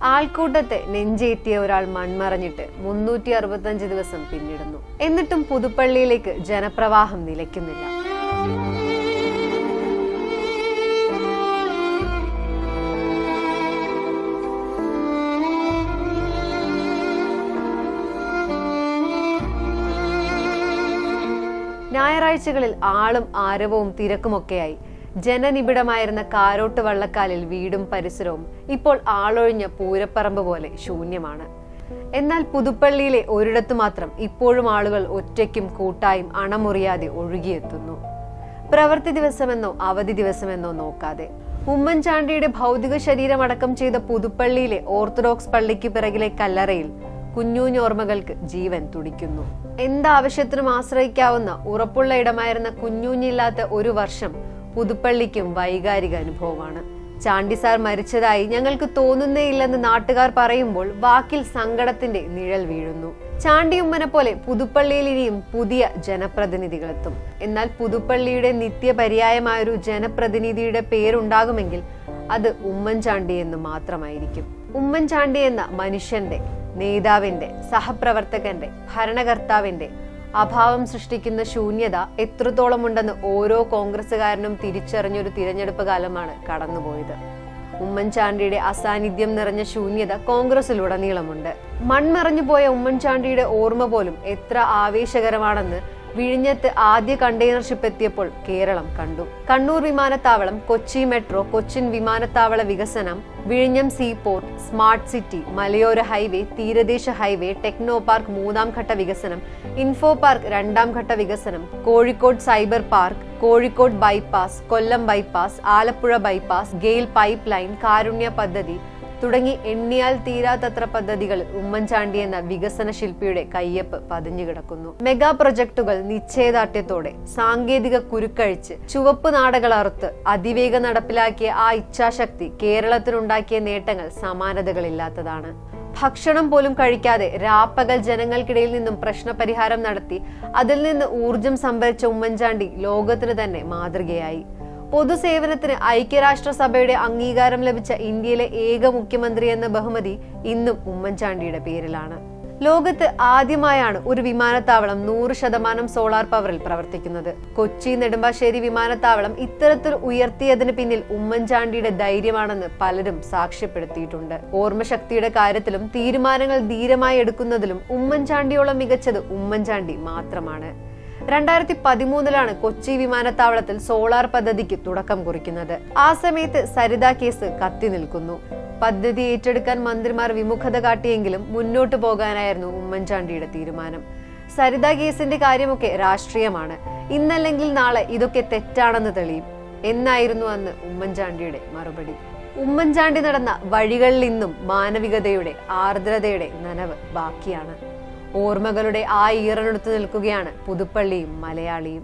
ആൾക്കൂട്ടത്തെ നെഞ്ചേറ്റിയ ഒരാൾ മൺമറഞ്ഞിട്ട് 365 ദിവസം പിന്നിടുന്നു. എന്നിട്ടും പുതുപ്പള്ളിയിലേക്ക് ജനപ്രവാഹം നിലയ്ക്കുന്നില്ല. ഞായറാഴ്ചകളിൽ ആളും ആരവവും തിരക്കുമൊക്കെയായി ജനനിബിഡമായിരുന്ന കാരോട്ട് വള്ളക്കാലിൽ വീടും പരിസരവും ഇപ്പോൾ ആളൊഴിഞ്ഞ പൂരപ്പറമ്പ് പോലെ ശൂന്യമാണ്. എന്നാൽ പുതുപ്പള്ളിയിലെ ഒരിടത്തു മാത്രം ഇപ്പോഴും ആളുകൾ ഒറ്റയ്ക്കും കൂട്ടായും അണമുറിയാതെ ഒഴുകിയെത്തുന്നു. പ്രവൃത്തി ദിവസമെന്നോ അവധി ദിവസമെന്നോ നോക്കാതെ ഉമ്മൻചാണ്ടിയുടെ ഭൗതിക ശരീരം അടക്കം ചെയ്ത പുതുപ്പള്ളിയിലെ ഓർത്തഡോക്സ് പള്ളിക്ക് പിറകിലെ കല്ലറയിൽ കുഞ്ഞൂഞ്ഞോർമ്മകൾക്ക് ജീവൻ തുടിക്കുന്നു. എന്താവശ്യത്തിനും ആശ്രയിക്കാവുന്ന ഉറപ്പുള്ള ഇടമായിരുന്ന കുഞ്ഞൂഞ്ഞില്ലാത്ത ഒരു വർഷം പുതുപ്പള്ളിക്കും വൈകാരിക അനുഭവമാണ്. ചാണ്ടി സാർ മരിച്ചതായി ഞങ്ങൾക്ക് തോന്നുന്നേയില്ലെന്ന് നാട്ടുകാർ പറയുമ്പോൾ വാക്കിൽ സങ്കടത്തിന്റെ നിഴൽ വീഴുന്നു. ചാണ്ടിയുമ്മനെ പോലെ പുതുപ്പള്ളിയിൽ ഇനിയും പുതിയ ജനപ്രതിനിധികളെത്തും. എന്നാൽ പുതുപ്പള്ളിയുടെ നിത്യപര്യായമായൊരു ജനപ്രതിനിധിയുടെ പേരുണ്ടാകുമെങ്കിൽ അത് ഉമ്മൻചാണ്ടി എന്ന് മാത്രമായിരിക്കും. ഉമ്മൻചാണ്ടി എന്ന മനുഷ്യന്റെ, നേതാവിന്റെ, സഹപ്രവർത്തകന്റെ, ഭരണകർത്താവിന്റെ അഭാവം സൃഷ്ടിക്കുന്ന ശൂന്യത എത്രത്തോളം ഉണ്ടെന്ന് ഓരോ കോൺഗ്രസുകാരനും തിരിച്ചറിഞ്ഞൊരു തിരഞ്ഞെടുപ്പ് കാലമാണ് കടന്നുപോയത്. ഉമ്മൻചാണ്ടിയുടെ അസാന്നിധ്യം നിറഞ്ഞ ശൂന്യത കോൺഗ്രസിലുടനീളമുണ്ട്. മൺമറഞ്ഞു പോയ ഉമ്മൻചാണ്ടിയുടെ ഓർമ്മ പോലും എത്ര ആവേശകരമാണെന്ന് വിഴിഞ്ഞത്ത് ആദ്യ കണ്ടെയ്നർ ഷിപ്പ് എത്തിയപ്പോൾ കേരളം കണ്ടു. കണ്ണൂർ വിമാനത്താവളം, കൊച്ചി മെട്രോ, കൊച്ചിൻ വിമാനത്താവള വികസനം, വിഴിഞ്ഞം സീപോർട്ട്, സ്മാർട്ട് സിറ്റി, മലയോര ഹൈവേ, തീരദേശ ഹൈവേ, ടെക്നോ പാർക്ക് 3ാം ഘട്ട വികസനം, ഇൻഫോ പാർക്ക് 2ാം ഘട്ട വികസനം, Kozhikode cyber park, Kozhikode bypass, Kollam bypass, Alappuzha bypass, GAIL pipeline, Karunya പദ്ധതി തുടങ്ങി എണ്ണിയാൽ തീരാത്തത്ര പദ്ധതികൾ ഉമ്മൻചാണ്ടി എന്ന വികസന ശില്പിയുടെ കയ്യൊപ്പ് പതിഞ്ഞു കിടക്കുന്നു. മെഗാ പ്രൊജക്ടുകൾ നിശ്ചയദാർഢ്യത്തോടെ സാങ്കേതിക കുരുക്കഴിച്ച് ചുവപ്പ് നാടകൾ അറുത്ത് അതിവേഗം നടപ്പിലാക്കിയ ആ ഇച്ഛാശക്തി കേരളത്തിനുണ്ടാക്കിയ നേട്ടങ്ങൾ സമാനതകളില്ലാത്തതാണ്. ഭക്ഷണം പോലും കഴിക്കാതെ രാപ്പകൽ ജനങ്ങൾക്കിടയിൽ നിന്നും പ്രശ്നപരിഹാരം നടത്തി അതിൽ നിന്ന് ഊർജം സംഭരിച്ച ഉമ്മൻചാണ്ടി ലോകത്തിന് തന്നെ മാതൃകയായി. പൊതുസേവനത്തിന് ഐക്യരാഷ്ട്രസഭയുടെ അംഗീകാരം ലഭിച്ച ഇന്ത്യയിലെ ഏക മുഖ്യമന്ത്രി എന്ന ബഹുമതി ഇന്നും ഉമ്മൻചാണ്ടിയുടെ പേരിലാണ്. ലോകത്ത് ആദ്യമായാണ് ഒരു വിമാനത്താവളം 100% സോളാർ പവറിൽ പ്രവർത്തിക്കുന്നത്. കൊച്ചി നെടുമ്പാശ്ശേരി വിമാനത്താവളം ഇത്തരത്തിൽ ഉയർത്തിയതിന് പിന്നിൽ ഉമ്മൻചാണ്ടിയുടെ ധൈര്യമാണെന്ന് പലരും സാക്ഷ്യപ്പെടുത്തിയിട്ടുണ്ട്. ഓർമ്മശക്തിയുടെ കാര്യത്തിലും തീരുമാനങ്ങൾ ധീരമായി എടുക്കുന്നതിലും ഉമ്മൻചാണ്ടിയോളം മികച്ചത് ഉമ്മൻചാണ്ടി മാത്രമാണ്. 2013 കൊച്ചി വിമാനത്താവളത്തിൽ സോളാർ പദ്ധതിക്ക് തുടക്കം കുറിക്കുന്നത്. ആ സമയത്ത് സരിത കേസ് കത്തി നിൽക്കുന്നു. പദ്ധതി ഏറ്റെടുക്കാൻ മന്ത്രിമാർ വിമുഖത കാട്ടിയെങ്കിലും മുന്നോട്ടു പോകാനായിരുന്നു ഉമ്മൻചാണ്ടിയുടെ തീരുമാനം. സരിത കേസിന്റെ കാര്യമൊക്കെ രാഷ്ട്രീയമാണ്, ഇന്നല്ലെങ്കിൽ നാളെ ഇതൊക്കെ തെറ്റാണെന്ന് തെളിയും എന്നായിരുന്നു അന്ന് ഉമ്മൻചാണ്ടിയുടെ മറുപടി. ഉമ്മൻചാണ്ടി നടന്ന വഴികളിൽ ഇന്നും മാനവികതയുടെ, ആർദ്രതയുടെ നനവ് ബാക്കിയാണ്. ഓർമ്മകളുടെ ആ ഈറനെടുത്തു നിൽക്കുകയാണ് പുതുപ്പള്ളിയും മലയാളിയും.